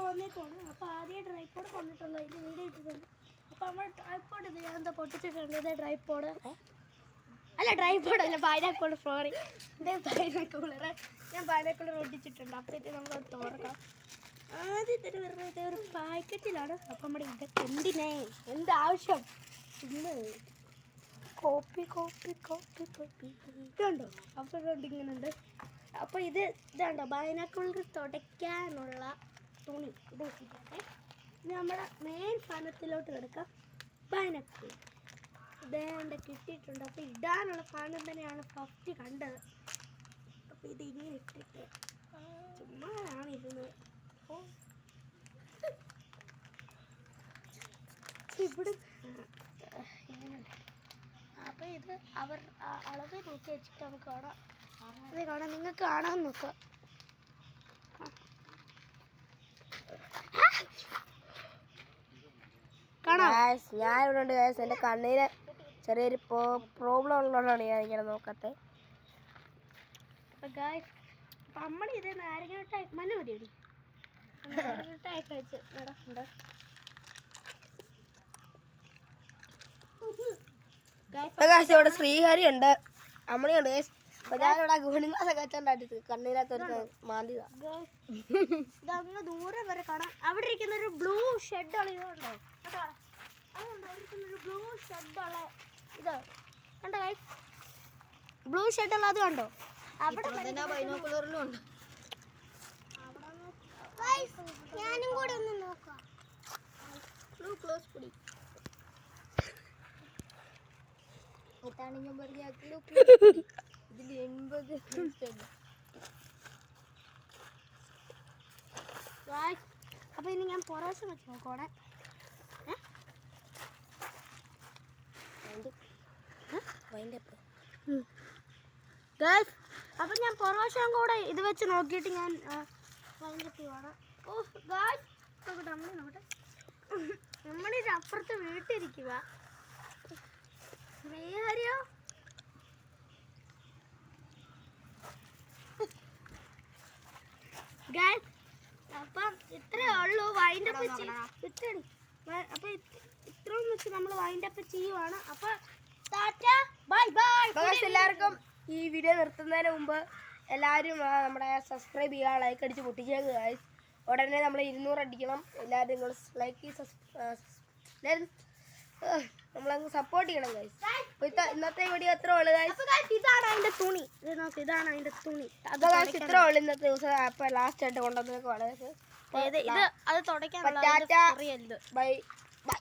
വന്നേക്കാണ്. അപ്പോൾ ആദ്യം ട്രൈപ്പോഡ് കൊണ്ടിട്ടുള്ള ഇത് വീഡിയോ ഇട്ടിട്ടുണ്ട്. അപ്പോൾ നമ്മൾ ട്രൈപ്പോഡ് ഇത് ഞാൻ എന്താ പൊട്ടിച്ചിട്ടുണ്ട്. ഇതേ ട്രൈപ്പോഡ് അല്ല, ട്രൈപ്പോഡ് അല്ല, ബൈനാക്കുലർ. സോറി, ഇതേ ബൈനാക്കുലർ. ഞാൻ ബൈനാക്കുലർ ഒട്ടിച്ചിട്ടുണ്ട്. അപ്പോൾ ഇത് നമ്മൾ തുറക്കാം. ആദ്യം ഇതിന് വരുന്നത് ഒരു പാക്കറ്റിലാണ്. അപ്പം നമ്മുടെ ഇതൊക്കെ എന്താവശ്യം ഇന്ന് കോപ്പി ഇതുണ്ടോ? അപ്പോൾ ഇങ്ങനെ ഉണ്ട്. അപ്പോൾ ഇതുണ്ടോ ബൈനാക്കുലർ തുടയ്ക്കാനുള്ള തുണി. ഇത് വെച്ചിട്ടേ ഇനി നമ്മുടെ മെയിൻ സാധനത്തിലോട്ട് കിടക്കാം. ബൈനാക്കുലർ ഇതേണ്ട കിട്ടിയിട്ടുണ്ട്. അപ്പോൾ ഇടാനുള്ള സാധനം തന്നെയാണ് ഫസ്റ്റ് കണ്ടത്. അപ്പോൾ ഇത് ഇങ്ങനെ ഇട്ടിട്ട് ചുമ്മാതാണ് ഇരുന്നത്. ഇവിടെ ഇങ്ങനെയുണ്ട്. അപ്പോൾ ഇത് അവർ അളവ് നോക്കി വെച്ചിട്ട് നമുക്ക് കാണാം. ഇത് കാണാം, നിങ്ങൾക്ക് കാണാൻ നോക്കാം. ഞാൻ ഇവിടെ ഉണ്ട് ഗൈസ്. എൻ്റെ കണ്ണിന് ചെറിയൊരു പ്രോബ്ലം ഉള്ളതുകൊണ്ടാണ് ഞാൻ ഇങ്ങനെ നോക്കത്തെ. അപ്പോൾ ഗൈസ് നമ്മൾ ഇത് നാരങ്ങ മഞ്ഞ മതിയടി നാരങ്ങ വെച്ച് നടക്കുന്നുണ്ട്. ഇവിടെ ശ്രീഹരി ഉണ്ട്, അമ്മണിയുണ്ട് ഗൈസ്. അപ്പൊ ഞാനിവിടെ ഗുണിങ്ങളൊക്കെ വെച്ചോണ്ടായിട്ട് കണ്ണിനകത്ത് മാന്തിതാ. ഇതങ്ങ് ദൂരെ വരെ കാണാം. അവിടെ ഇരിക്കുന്ന ഒരു ബ്ലൂ ഷെഡ് ഉള്ള ഇതുണ്ടോ? അതുണ്ടോ? ഇരിക്കുന്നൊരു ബ്ലൂ ഷെഡുള്ള ഇത് കണ്ടോ ഗൈസ്? ബ്ലൂ ഷെഡുള്ള അത് കണ്ടോ? അവിടെ ബൈനോക്കുലറിലും ഉണ്ട്. ഞാനും കൂടെ ഒന്ന് നോക്കാം. ബ്ലൂ ക്ലോസ് പിടി. അപ്പൊ ഇനി ഞാൻ പൊറോശം വെച്ച് നോക്കോടെ. അപ്പൊ ഞാൻ പൊറോശം കൂടെ ഇത് വെച്ച് നോക്കിയിട്ട് ഞാൻ വേണം. ഓ ഗായ്സ് നോക്കട്ടെ, അമ്മ നോക്കട്ടെ. നമ്മളിത് അപ്പുറത്ത് വീട്ടിരിക്കുക. മേഹരിയോ ഗായ്സ്, അപ്പം ഇത്രേ ഉള്ളൂ. വൈൻഡപ്പ് ഇത്രയും. അപ്പം ഇത്രയും വെച്ച് നമ്മൾ വൈൻഡപ്പ് ചെയ്യുവാണ്. അപ്പം ബൈ ബൈ. എല്ലാവർക്കും ഈ വീഡിയോ നിർത്തുന്നതിന് മുമ്പ് എല്ലാവരും നമ്മുടെ സബ്സ്ക്രൈബ് ചെയ്യുക, ലൈക്ക് അടിച്ച് പൊട്ടിച്ചേക്കുക ഗൈസ്. ഉടനെ നമ്മൾ 200 അടിക്കണം. എല്ലാവരും നിങ്ങൾ ലൈക്ക് നമ്മളങ്ങ് സപ്പോർട്ട് ചെയ്യണം ഗൈസ്. ഇന്നത്തെ വീഡിയോ എത്ര ഉള്ളു ഗൈസ്? ഇതാണ് അതിന്റെ തുണി. ഇതാണ് അതിന്റെ തുണി. ഇത്ര ഉള്ളു ഇന്നത്തെ ദിവസം. അപ്പൊ ലാസ്റ്റ് ആയിട്ട് കൊണ്ടുവന്നൊക്കെ വളരെ ഇത് അത് തുടയ്ക്കാൻ ബൈ ബൈ.